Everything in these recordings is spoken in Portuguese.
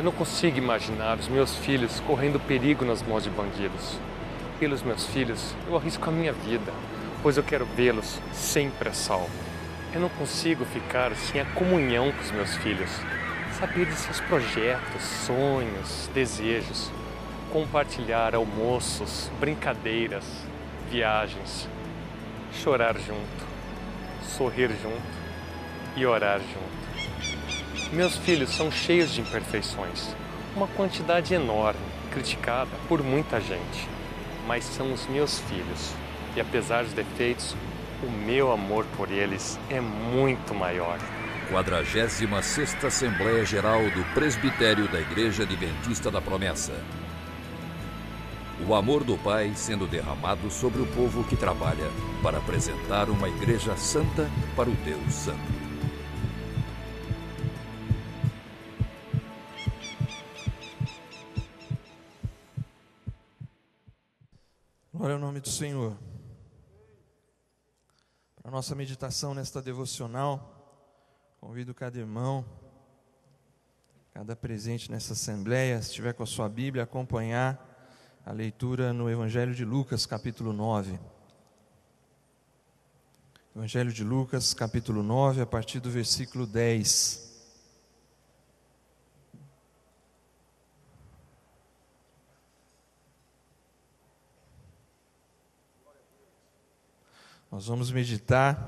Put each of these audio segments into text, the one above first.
Eu não consigo imaginar os meus filhos correndo perigo nas mãos de bandidos. Pelos meus filhos, eu arrisco a minha vida, pois eu quero vê-los sempre a salvo. Eu não consigo ficar sem a comunhão com os meus filhos, saber de seus projetos, sonhos, desejos, compartilhar almoços, brincadeiras, viagens, chorar junto, sorrir junto e orar junto. Meus filhos são cheios de imperfeições, uma quantidade enorme, criticada por muita gente. Mas são os meus filhos, e apesar dos defeitos, o meu amor por eles é muito maior. 46ª Assembleia Geral do Presbitério da Igreja Adventista da Promessa. O amor do Pai sendo derramado sobre o povo que trabalha para apresentar uma igreja santa para o Deus Santo. Glória ao nome do Senhor. Para a nossa meditação nesta devocional, convido cada irmão, cada presente nessa assembleia, se estiver com a sua Bíblia, a acompanhar a leitura no Evangelho de Lucas, capítulo 9. Evangelho de Lucas, capítulo 9, a partir do versículo 10. Nós vamos meditar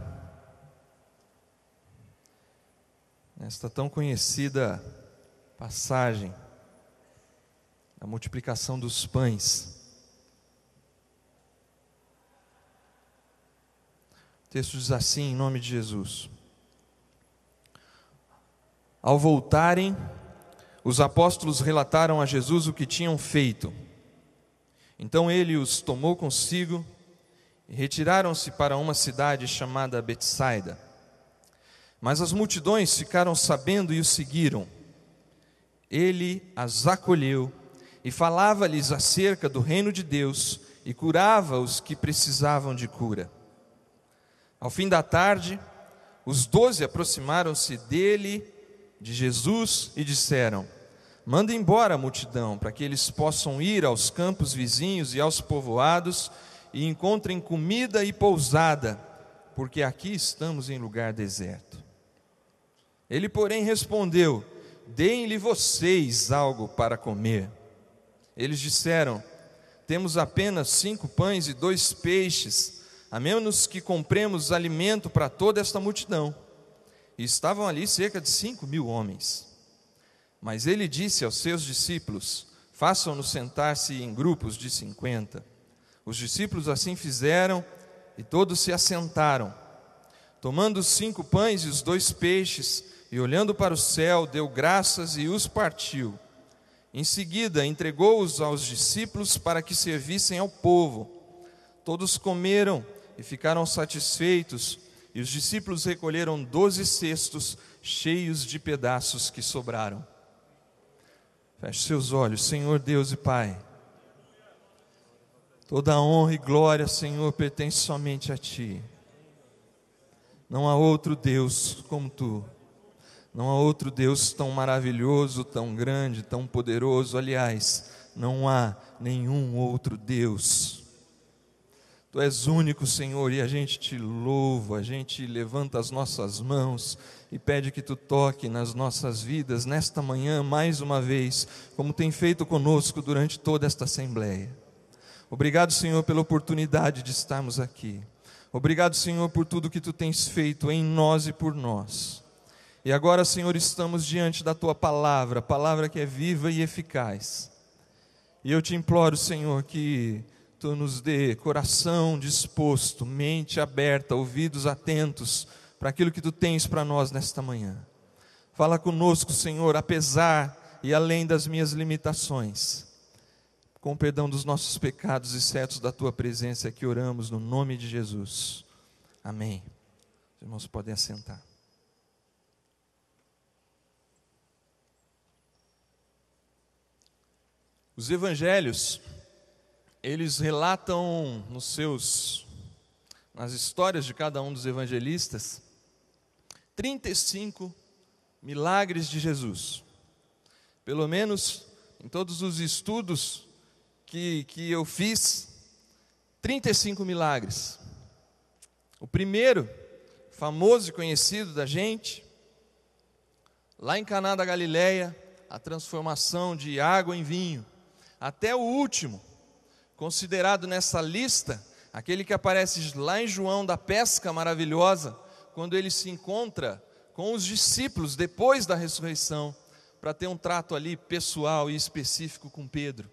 nesta tão conhecida passagem da multiplicação dos pães. O texto diz assim, em nome de Jesus: Ao voltarem, os apóstolos relataram a Jesus o que tinham feito. Então ele os tomou consigo e retiraram-se para uma cidade chamada Betsaida. Mas as multidões ficaram sabendo e o seguiram. Ele as acolheu e falava-lhes acerca do reino de Deus e curava os que precisavam de cura. Ao fim da tarde, os 12 aproximaram-se dele, de Jesus, e disseram: Manda embora a multidão, para que eles possam ir aos campos vizinhos e aos povoados e encontrem comida e pousada, porque aqui estamos em lugar deserto. Ele, porém, respondeu: Deem-lhe vocês algo para comer. Eles disseram: Temos apenas 5 pães e 2 peixes, a menos que compremos alimento para toda esta multidão. E estavam ali cerca de 5.000 homens. Mas ele disse aos seus discípulos: Façam-nos sentar-se em grupos de 50. Os discípulos assim fizeram e todos se assentaram. Tomando os 5 pães e os 2 peixes, e olhando para o céu, deu graças e os partiu. Em seguida, entregou-os aos discípulos para que servissem ao povo. Todos comeram e ficaram satisfeitos, e os discípulos recolheram 12 cestos cheios de pedaços que sobraram. Feche seus olhos. Senhor Deus e Pai, toda a honra e glória, Senhor, pertence somente a Ti. Não há outro Deus como Tu. Não há outro Deus tão maravilhoso, tão grande, tão poderoso. Aliás, não há nenhum outro Deus. Tu és único, Senhor, e a gente Te louva, a gente levanta as nossas mãos e pede que Tu toque nas nossas vidas nesta manhã, mais uma vez, como tem feito conosco durante toda esta assembleia. Obrigado, Senhor, pela oportunidade de estarmos aqui. Obrigado, Senhor, por tudo que Tu tens feito em nós e por nós. E agora, Senhor, estamos diante da Tua palavra, palavra que é viva e eficaz. E eu Te imploro, Senhor, que Tu nos dê coração disposto, mente aberta, ouvidos atentos para aquilo que Tu tens para nós nesta manhã. Fala conosco, Senhor, apesar e além das minhas limitações. Com perdão dos nossos pecados e certos da Tua presença, que oramos no nome de Jesus. Amém. Os irmãos podem assentar. Os evangelhos, eles relatam nas histórias de cada um dos evangelistas, 35 milagres de Jesus. pelo menos em todos os estudos que eu fiz, 35 milagres. O primeiro, famoso e conhecido da gente, lá em Caná da Galileia, a transformação de água em vinho, até o último, considerado nessa lista, aquele que aparece lá em João, da pesca maravilhosa, quando ele se encontra com os discípulos depois da ressurreição, para ter um trato ali pessoal e específico com Pedro.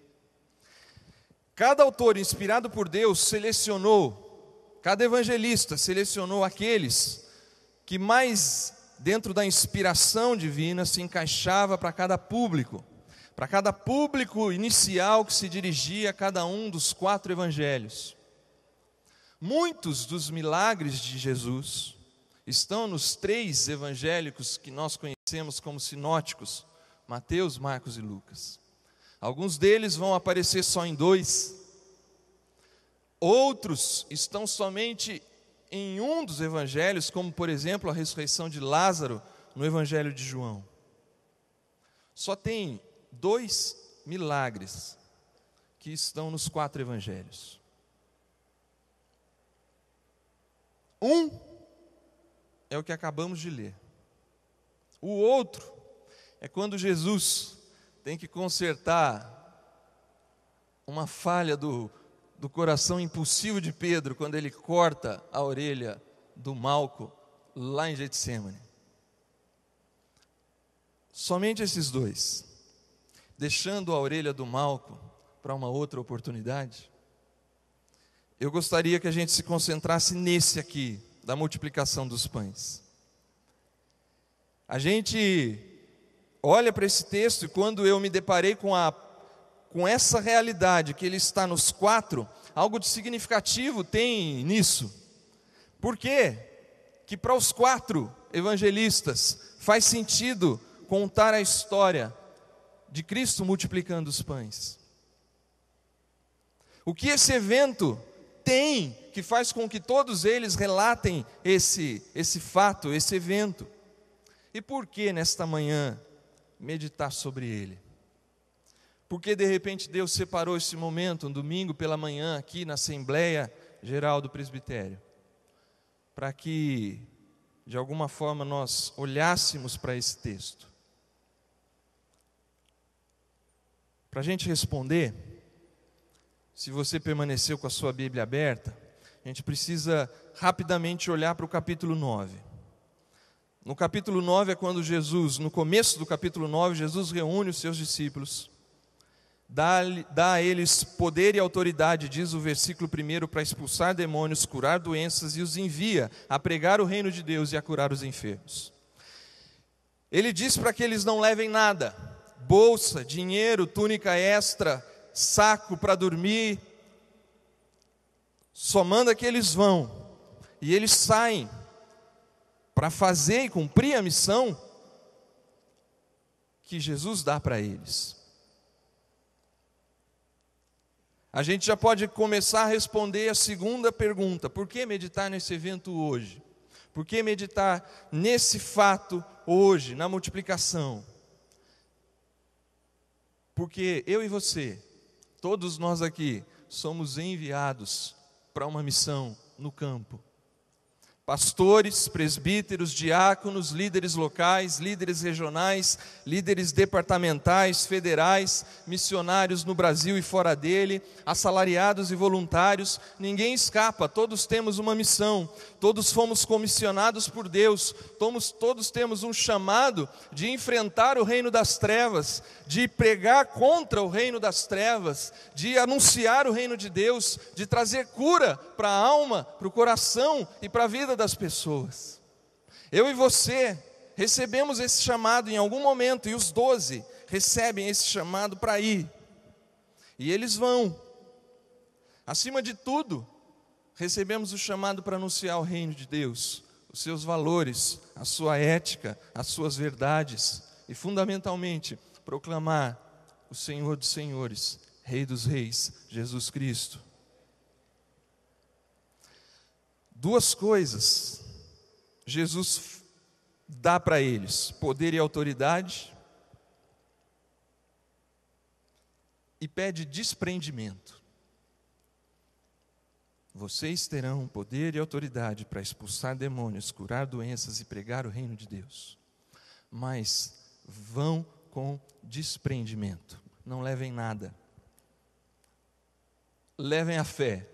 Cada autor inspirado por Deus selecionou, cada evangelista selecionou aqueles que mais dentro da inspiração divina se encaixava para cada público inicial que se dirigia a cada um dos 4 evangelhos. Muitos dos milagres de Jesus estão nos 3 evangélicos que nós conhecemos como sinóticos, Mateus, Marcos e Lucas. Alguns deles vão aparecer só em 2. Outros estão somente em um dos evangelhos, como por exemplo a ressurreição de Lázaro no evangelho de João. Só tem 2 milagres que estão nos 4 evangelhos. Um é o que acabamos de ler. O outro é quando Jesus tem que consertar uma falha do coração impulsivo de Pedro, quando ele corta a orelha do Malco lá em Getsêmani. Somente esses 2, deixando a orelha do Malco para uma outra oportunidade. Eu gostaria que a gente se concentrasse nesse aqui, da multiplicação dos pães. A gente olha para esse texto e quando eu me deparei com essa realidade, que ele está nos 4, algo de significativo tem nisso. Por quê? Que para os 4 evangelistas faz sentido contar a história de Cristo multiplicando os pães. O que esse evento tem que faz com que todos eles relatem esse fato, esse evento? E por que nesta manhã meditar sobre ele? Porque de repente Deus separou esse momento, um domingo pela manhã, aqui na Assembleia Geral do Presbitério, para que de alguma forma nós olhássemos para esse texto. Para a gente responder, se você permaneceu com a sua Bíblia aberta, a gente precisa rapidamente olhar para o capítulo 9. No capítulo 9 é quando Jesus, no começo do capítulo 9, Jesus reúne os seus discípulos, dá a eles poder e autoridade, diz o versículo 1, para expulsar demônios, curar doenças, e os envia a pregar o reino de Deus e a curar os enfermos. Ele diz para que eles não levem nada, bolsa, dinheiro, túnica extra, saco para dormir, só manda que eles vão, e eles saem para fazer e cumprir a missão que Jesus dá para eles. A gente já pode começar a responder a segunda pergunta: por que meditar nesse evento hoje? Por que meditar nesse fato hoje, na multiplicação? Porque eu e você, todos nós aqui, somos enviados para uma missão no campo. Pastores, presbíteros, diáconos, líderes locais, líderes regionais, líderes departamentais, federais, missionários no Brasil e fora dele, assalariados e voluntários, ninguém escapa, todos temos uma missão, todos fomos comissionados por Deus, todos temos um chamado de enfrentar o reino das trevas, de pregar contra o reino das trevas, de anunciar o reino de Deus, de trazer cura para a alma, para o coração e para a vida das pessoas. Eu e você recebemos esse chamado em algum momento, e os 12 recebem esse chamado para ir, e eles vão. Acima de tudo, recebemos o chamado para anunciar o reino de Deus, os seus valores, a sua ética, as suas verdades, e fundamentalmente proclamar o Senhor dos senhores, Rei dos reis, Jesus Cristo. Duas coisas Jesus dá para eles: poder e autoridade, e pede desprendimento. Vocês terão poder e autoridade para expulsar demônios, curar doenças e pregar o reino de Deus. Mas vão com desprendimento. Não levem nada. Levem a fé.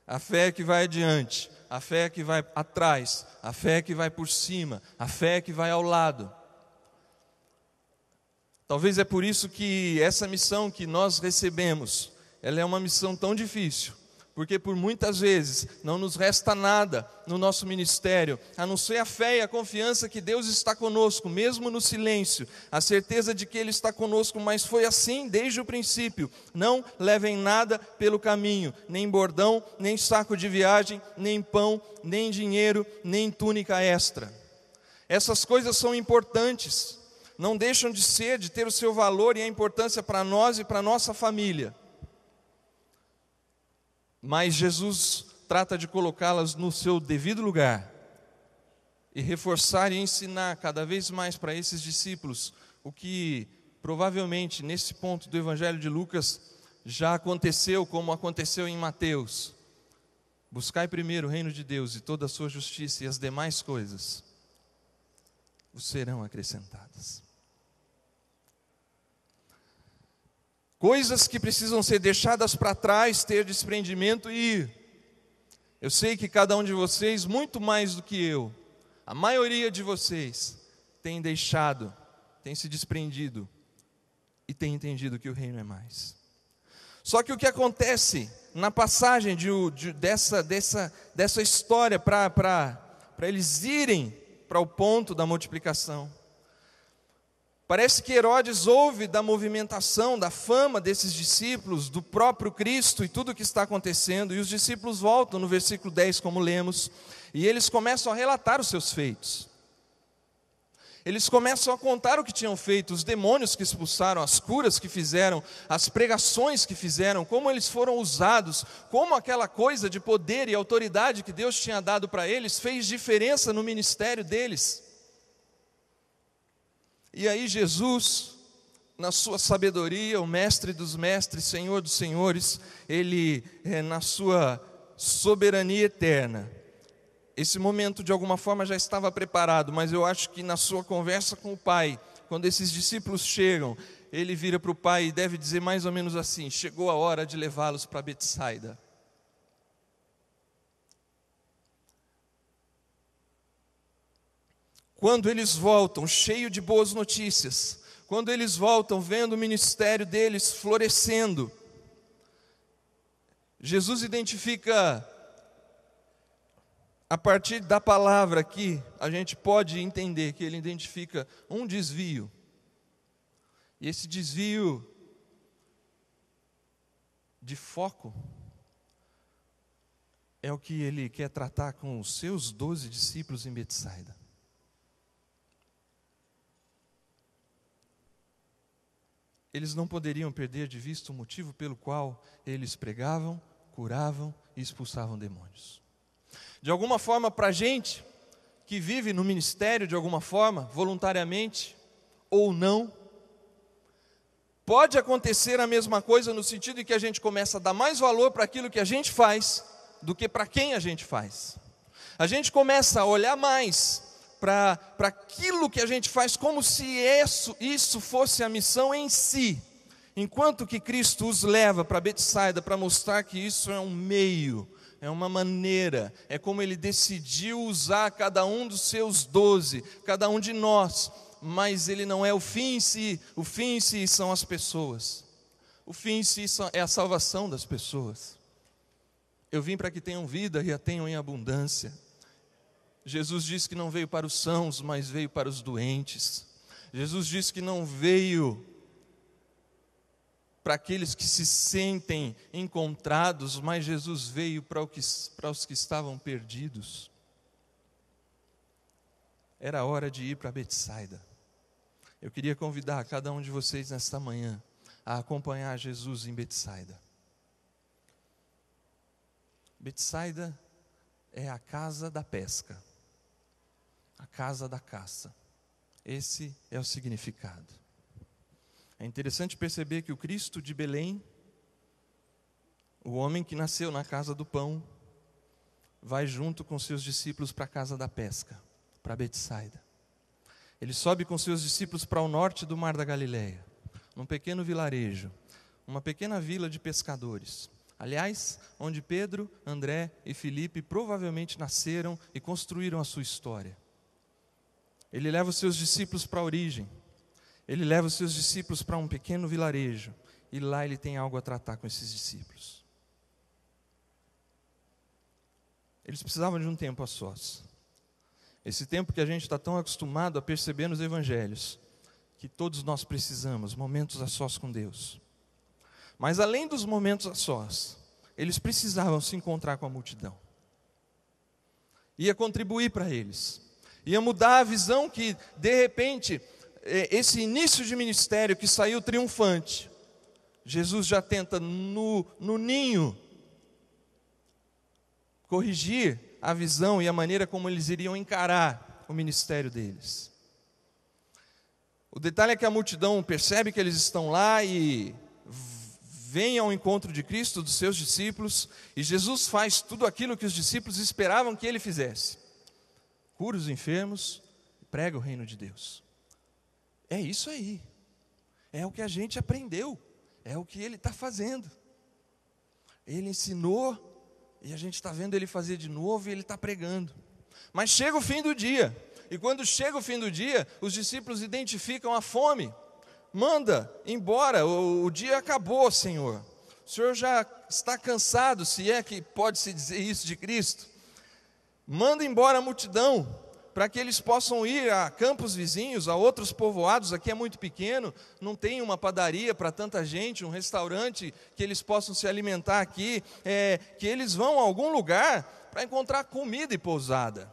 A fé que vai adiante, a fé que vai atrás, a fé que vai por cima, a fé que vai ao lado. Talvez é por isso que essa missão que nós recebemos, ela é uma missão tão difícil, porque por muitas vezes não nos resta nada no nosso ministério, a não ser a fé e a confiança que Deus está conosco, mesmo no silêncio, a certeza de que Ele está conosco, mas foi assim desde o princípio. Não levem nada pelo caminho, nem bordão, nem saco de viagem, nem pão, nem dinheiro, nem túnica extra. Essas coisas são importantes, não deixam de ser, de ter o seu valor e a importância para nós e para a nossa família. Mas Jesus trata de colocá-las no seu devido lugar e reforçar e ensinar cada vez mais para esses discípulos o que provavelmente nesse ponto do Evangelho de Lucas já aconteceu, como aconteceu em Mateus. Buscai primeiro o reino de Deus e toda a sua justiça, e as demais coisas vos serão acrescentadas. Coisas que precisam ser deixadas para trás, ter desprendimento e ir. Eu sei que cada um de vocês, muito mais do que eu, a maioria de vocês, tem deixado, tem se desprendido e tem entendido que o reino é mais. Só que o que acontece na passagem dessa história para eles irem para o ponto da multiplicação, parece que Herodes ouve da movimentação, da fama desses discípulos, do próprio Cristo e tudo o que está acontecendo, e os discípulos voltam no versículo 10, como lemos, e eles começam a relatar os seus feitos. Eles começam a contar o que tinham feito, os demônios que expulsaram, as curas que fizeram, as pregações que fizeram, como eles foram usados, como aquela coisa de poder e autoridade que Deus tinha dado para eles fez diferença no ministério deles. E aí Jesus, na sua sabedoria, o mestre dos mestres, Senhor dos senhores, Ele, na sua soberania eterna, esse momento de alguma forma já estava preparado, mas eu acho que na sua conversa com o Pai, quando esses discípulos chegam, Ele vira para o Pai e deve dizer mais ou menos assim: chegou a hora de levá-los para Betsaida. Quando eles voltam, cheio de boas notícias, quando eles voltam vendo o ministério deles florescendo, Jesus identifica, a partir da palavra aqui, a gente pode entender que Ele identifica um desvio. E esse desvio de foco é o que Ele quer tratar com os seus 12 discípulos em Betsaida. Eles não poderiam perder de vista o motivo pelo qual eles pregavam, curavam e expulsavam demônios. De alguma forma, para a gente que vive no ministério, de alguma forma, voluntariamente ou não, pode acontecer a mesma coisa no sentido de que a gente começa a dar mais valor para aquilo que a gente faz do que para quem a gente faz. A gente começa a olhar mais para aquilo que a gente faz, como se isso fosse a missão em si, enquanto que Cristo os leva para Betsaida para mostrar que isso é um meio, é uma maneira, é como Ele decidiu usar cada um dos seus 12, cada um de nós, mas Ele não é o fim em si são as pessoas, o fim em si é a salvação das pessoas. Eu vim para que tenham vida e a tenham em abundância. Jesus disse que não veio para os sãos, mas veio para os doentes. Jesus disse que não veio para aqueles que se sentem encontrados, mas Jesus veio para os que estavam perdidos. Era a hora de ir para Betsaida. Eu queria convidar cada um de vocês nesta manhã a acompanhar Jesus em Betsaida. Betsaida é a casa da pesca, a casa da caça. Esse é o significado. É interessante perceber que o Cristo de Belém, o homem que nasceu na casa do pão, vai junto com seus discípulos para a casa da pesca, para Betsaida. Ele sobe com seus discípulos para o norte do Mar da Galileia, num pequeno vilarejo, uma pequena vila de pescadores. Aliás, onde Pedro, André e Filipe provavelmente nasceram e construíram a sua história. Ele leva os seus discípulos para a origem. Ele leva os seus discípulos para um pequeno vilarejo. E lá ele tem algo a tratar com esses discípulos. Eles precisavam de um tempo a sós. Esse tempo que a gente está tão acostumado a perceber nos evangelhos, que todos nós precisamos, momentos a sós com Deus. Mas além dos momentos a sós, eles precisavam se encontrar com a multidão. Ia contribuir para eles. Ia mudar a visão que, de repente, esse início de ministério que saiu triunfante, Jesus já tenta no ninho corrigir a visão e a maneira como eles iriam encarar o ministério deles. O detalhe é que a multidão percebe que eles estão lá e vem ao encontro de Cristo, dos seus discípulos, e Jesus faz tudo aquilo que os discípulos esperavam que ele fizesse. Cura os enfermos, prega o reino de Deus. É isso aí. É o que a gente aprendeu. É o que ele está fazendo. Ele ensinou, e a gente está vendo ele fazer de novo, e ele está pregando. Mas chega o fim do dia. E quando chega o fim do dia, os discípulos identificam a fome. Manda embora, o dia acabou, Senhor. O Senhor já está cansado, se é que pode-se dizer isso de Cristo. Manda embora a multidão, para que eles possam ir a campos vizinhos, a outros povoados. Aqui é muito pequeno, não tem uma padaria para tanta gente, um restaurante que eles possam se alimentar aqui, que eles vão a algum lugar para encontrar comida e pousada.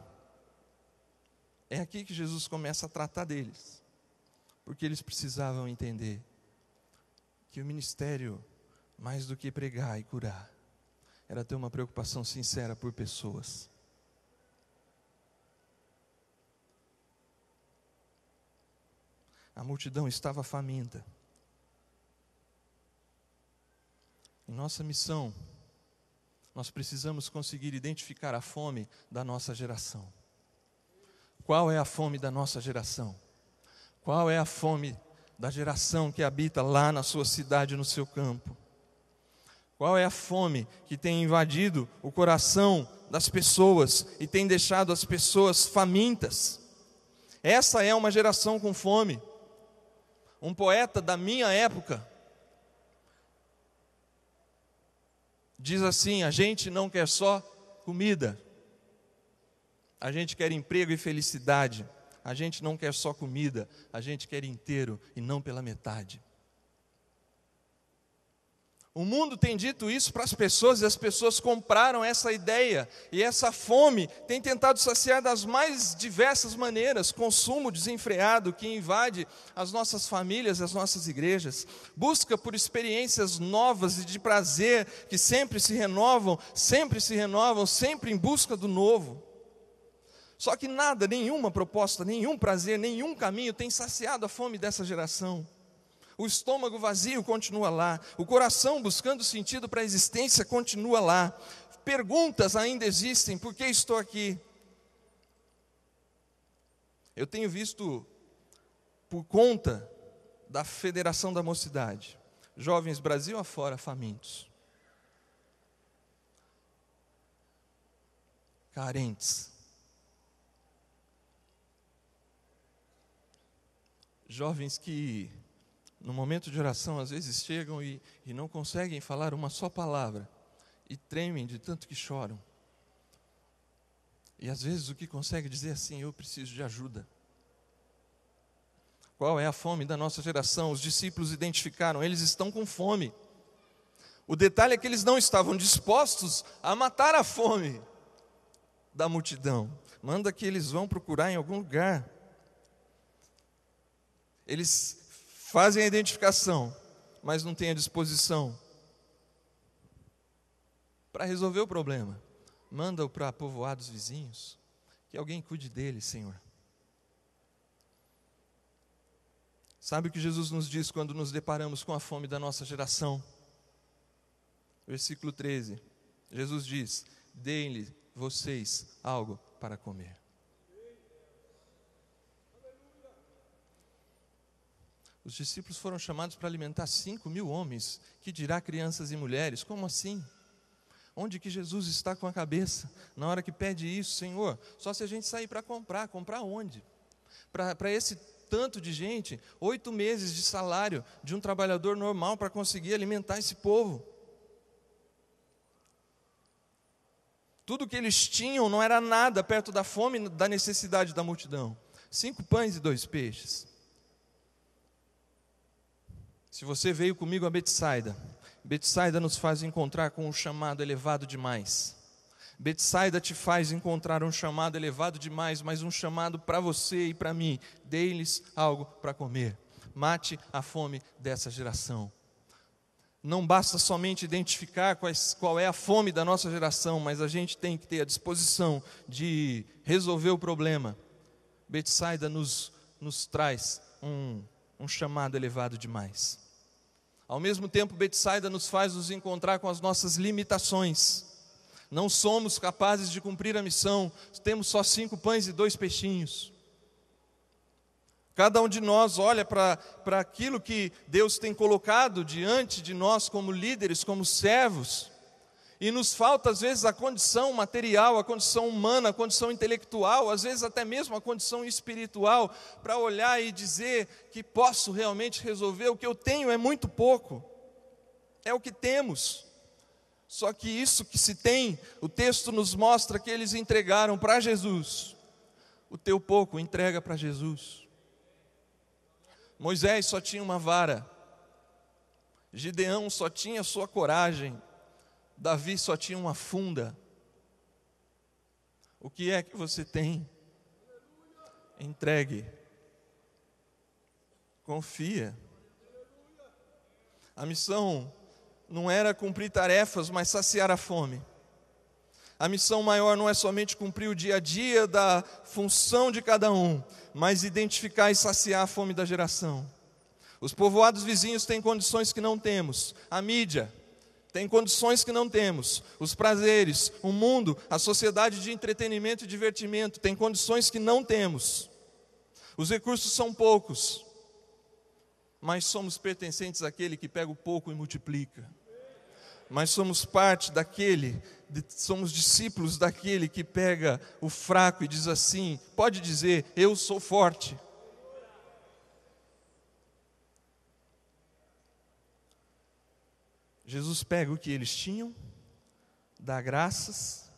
É aqui que Jesus começa a tratar deles, porque eles precisavam entender que o ministério, mais do que pregar e curar, era ter uma preocupação sincera por pessoas. A multidão estava faminta. Em nossa missão, nós precisamos conseguir identificar a fome da nossa geração. Qual é a fome da nossa geração? Qual é a fome da geração que habita lá na sua cidade, no seu campo? Qual é a fome que tem invadido o coração das pessoas e tem deixado as pessoas famintas? Essa é uma geração com fome. Um poeta da minha época diz assim: a gente não quer só comida, a gente quer emprego e felicidade. A gente não quer só comida, a gente quer inteiro e não pela metade. O mundo tem dito isso para as pessoas e as pessoas compraram essa ideia. E essa fome tem tentado saciar das mais diversas maneiras. Consumo desenfreado que invade as nossas famílias, as nossas igrejas. Busca por experiências novas e de prazer que sempre se renovam, sempre em busca do novo. Só que nada, nenhuma proposta, nenhum prazer, nenhum caminho tem saciado a fome dessa geração. O estômago vazio continua lá, o coração buscando sentido para a existência continua lá. Perguntas ainda existem: por que estou aqui? Eu tenho visto, por conta da Federação da Mocidade, jovens Brasil afora famintos, carentes, jovens que no momento de oração, às vezes chegam e não conseguem falar uma só palavra, e tremem de tanto que choram. E às vezes o que consegue dizer é assim: eu preciso de ajuda. Qual é a fome da nossa geração? Os discípulos identificaram, eles estão com fome. O detalhe é que eles não estavam dispostos a matar a fome da multidão. Manda que eles vão procurar em algum lugar. Eles fazem a identificação, mas não têm a disposição para resolver o problema. Manda-o para povoados vizinhos, que alguém cuide dele, Senhor. Sabe o que Jesus nos diz quando nos deparamos com a fome da nossa geração? Versículo 13. Jesus diz: deem-lhe vocês algo para comer. Os discípulos foram chamados para alimentar 5.000 homens, que dirá crianças e mulheres. Como assim? Onde que Jesus está com a cabeça na hora que pede isso? Senhor, só se a gente sair para comprar. Comprar onde? Para esse tanto de gente, 8 meses de salário de um trabalhador normal para conseguir alimentar esse povo. Tudo que eles tinham não era nada perto da fome, da necessidade da multidão. 5 pães e 2 peixes. Se você veio comigo a Betsaida, Betsaida nos faz encontrar com um chamado elevado demais. Betsaida te faz encontrar um chamado elevado demais, mas um chamado para você e para mim. Dê-lhes algo para comer. Mate a fome dessa geração. Não basta somente identificar qual é a fome da nossa geração, mas a gente tem que ter a disposição de resolver o problema. Betsaida nos traz um chamado elevado demais. Ao mesmo tempo, Betsaida nos faz nos encontrar com as nossas limitações. Não somos capazes de cumprir a missão, temos só 5 pães e 2 peixinhos. Cada um de nós olha para aquilo que Deus tem colocado diante de nós como líderes, como servos, e nos falta às vezes a condição material, a condição humana, a condição intelectual, às vezes até mesmo a condição espiritual, para olhar e dizer que posso realmente resolver. O que eu tenho é muito pouco, é o que temos. Só que isso que se tem, o texto nos mostra que eles entregaram para Jesus. O teu pouco entrega para Jesus. Moisés só tinha uma vara, Gideão só tinha sua coragem, Davi só tinha uma funda. O que é que você tem? Entregue. Confia. A missão não era cumprir tarefas, mas saciar a fome. A missão maior não é somente cumprir o dia a dia da função de cada um, mas identificar e saciar a fome da geração. Os povoados vizinhos têm condições que não temos. A mídia tem condições que não temos. Os prazeres, o mundo, a sociedade de entretenimento e divertimento tem condições que não temos. Os recursos são poucos, mas somos pertencentes àquele que pega o pouco e multiplica. Mas somos parte daquele, somos discípulos daquele que pega o fraco e diz assim, pode dizer, eu sou forte. Jesus pega o que eles tinham, dá graças,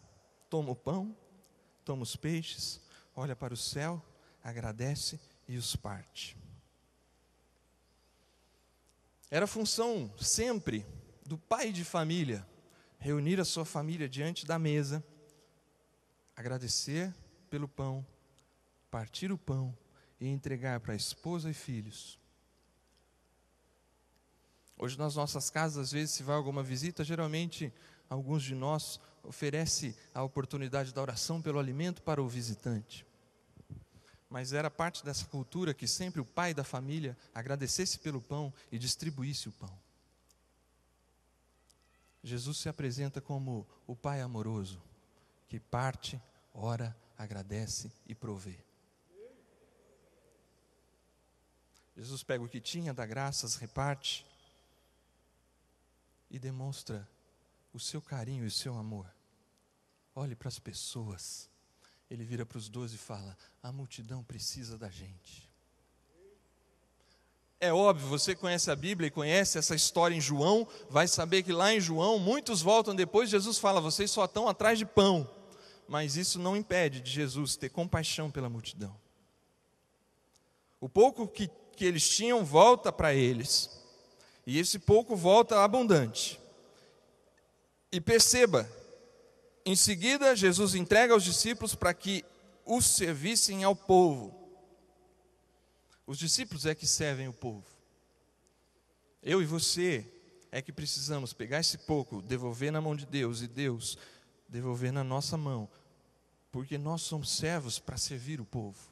toma o pão, toma os peixes, olha para o céu, agradece e os parte. Era função sempre do pai de família, reunir a sua família diante da mesa, agradecer pelo pão, partir o pão e entregar para a esposa e filhos. Hoje nas nossas casas, às vezes se vai a alguma visita, geralmente alguns de nós oferecem a oportunidade da oração pelo alimento para o visitante. Mas era parte dessa cultura que sempre o pai da família agradecesse pelo pão e distribuísse o pão. Jesus se apresenta como o pai amoroso, que parte, ora, agradece e provê. Jesus pega o que tinha, dá graças, reparte e demonstra o seu carinho e o seu amor. Olhe para as pessoas. Ele vira para os 12 e fala, a multidão precisa da gente. É óbvio, você conhece a Bíblia e conhece essa história em João, vai saber que lá em João, muitos voltam depois, Jesus fala, vocês só estão atrás de pão. Mas isso não impede de Jesus ter compaixão pela multidão. O pouco que eles tinham volta para eles. E esse pouco volta abundante. E perceba, em seguida Jesus entrega aos discípulos para que os servissem ao povo. Os discípulos é que servem o povo. Eu e você é que precisamos pegar esse pouco, devolver na mão de Deus e Deus devolver na nossa mão. Porque nós somos servos para servir o povo.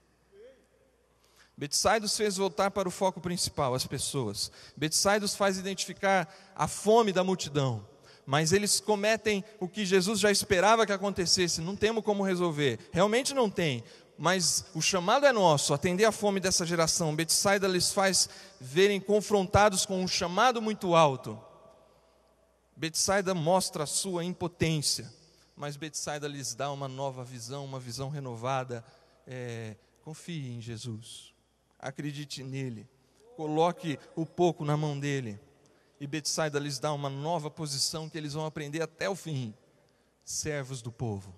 Betsaida os fez voltar para o foco principal, as pessoas. Betsaida os faz identificar a fome da multidão. Mas eles cometem o que Jesus já esperava que acontecesse. Não temos como resolver. Realmente não tem. Mas o chamado é nosso, atender a fome dessa geração. Betsaida lhes faz verem confrontados com um chamado muito alto. Betsaida mostra a sua impotência. Mas Betsaida lhes dá uma nova visão, uma visão renovada. Confie em Jesus. Acredite nele. Coloque o pouco na mão dele. E Betsaida lhes dá uma nova posição que eles vão aprender até o fim. Servos do povo.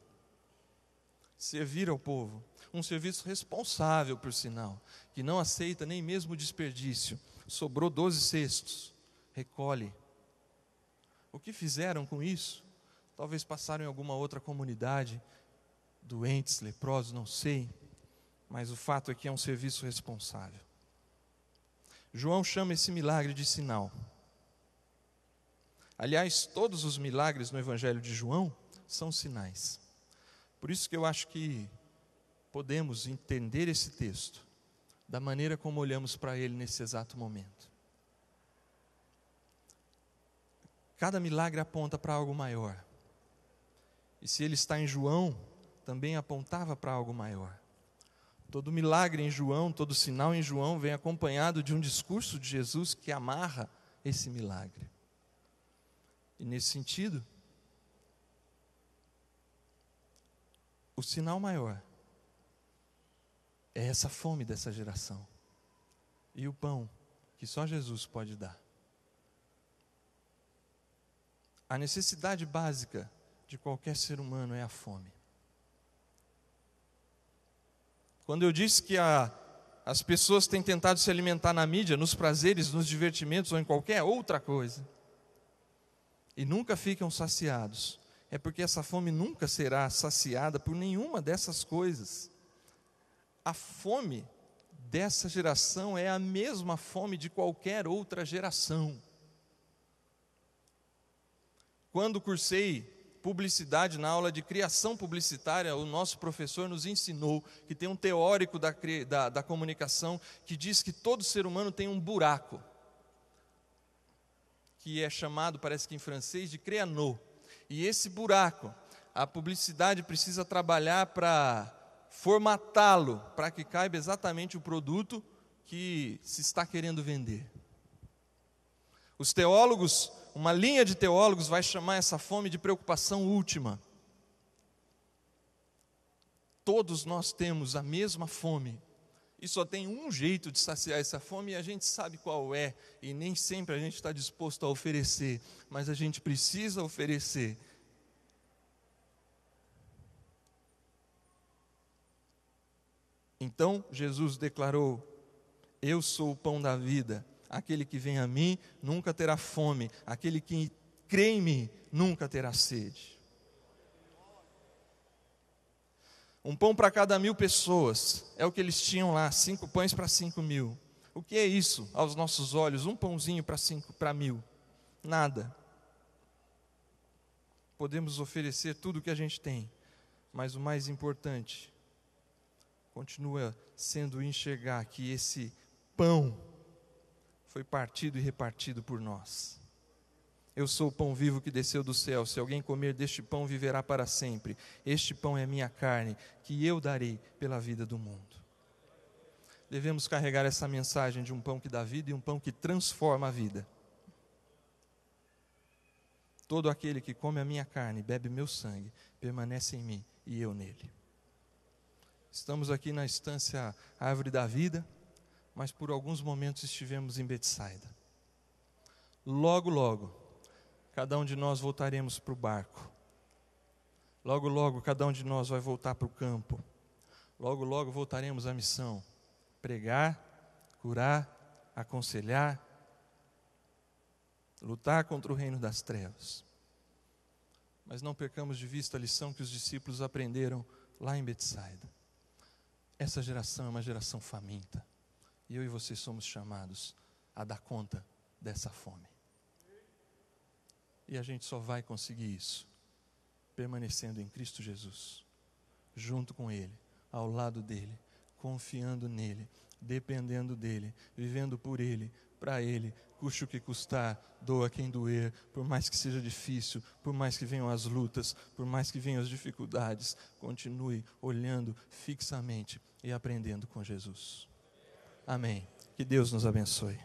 Servir ao povo. Um serviço responsável, por sinal, que não aceita nem mesmo desperdício. Sobrou 12 cestos. Recolhe. O que fizeram com isso? Talvez passaram em alguma outra comunidade. Doentes, leprosos, não sei. Mas o fato é que é um serviço responsável. João chama esse milagre de sinal. Aliás, todos os milagres no Evangelho de João são sinais. Por isso que eu acho que podemos entender esse texto da maneira como olhamos para ele nesse exato momento. Cada milagre aponta para algo maior. E se ele está em João, também apontava para algo maior. Todo milagre em João, todo sinal em João vem acompanhado de um discurso de Jesus que amarra esse milagre. E nesse sentido, o sinal maior é essa fome dessa geração. E o pão que só Jesus pode dar. A necessidade básica de qualquer ser humano é a fome. Quando eu disse que as pessoas têm tentado se alimentar na mídia, nos prazeres, nos divertimentos ou em qualquer outra coisa, e nunca ficam saciados, é porque essa fome nunca será saciada por nenhuma dessas coisas. A fome dessa geração é a mesma fome de qualquer outra geração. Quando cursei publicidade na aula de criação publicitária, o nosso professor nos ensinou que tem um teórico da comunicação que diz que todo ser humano tem um buraco, que é chamado, parece que em francês, de créneau. E esse buraco, a publicidade precisa trabalhar para formatá-lo, para que caiba exatamente o produto que se está querendo vender. Os teólogos, uma linha de teólogos vai chamar essa fome de preocupação última. Todos nós temos a mesma fome. E só tem um jeito de saciar essa fome e a gente sabe qual é. E nem sempre a gente está disposto a oferecer. Mas a gente precisa oferecer. Então Jesus declarou: eu sou o pão da vida. Aquele que vem a mim nunca terá fome. Aquele que crê em mim nunca terá sede. Um pão para cada 1.000 pessoas. É o que eles tinham lá. 5 pães para 5.000. O que é isso aos nossos olhos? Um pãozinho para 1.000. Nada. Podemos oferecer tudo o que a gente tem. Mas o mais importante continua sendo enxergar que esse pão foi partido e repartido por nós. Eu sou o pão vivo que desceu do céu. Se alguém comer deste pão, viverá para sempre. Este pão é minha carne, que eu darei pela vida do mundo. Devemos carregar essa mensagem de um pão que dá vida e um pão que transforma a vida. Todo aquele que come a minha carne e bebe meu sangue, permanece em mim e eu nele. Estamos aqui na estância Árvore da Vida, mas por alguns momentos estivemos em Betsaida. Logo, logo, cada um de nós voltaremos para o barco. Logo, logo, cada um de nós vai voltar para o campo. Logo, logo, voltaremos à missão. Pregar, curar, aconselhar, lutar contra o reino das trevas. Mas não percamos de vista a lição que os discípulos aprenderam lá em Betsaida. Essa geração é uma geração faminta. E eu e você somos chamados a dar conta dessa fome. E a gente só vai conseguir isso permanecendo em Cristo Jesus, junto com Ele, ao lado dEle, confiando nele, dependendo dele, vivendo por ele, para ele, custe o que custar, doa quem doer, por mais que seja difícil, por mais que venham as lutas, por mais que venham as dificuldades, continue olhando fixamente e aprendendo com Jesus. Amém. Que Deus nos abençoe.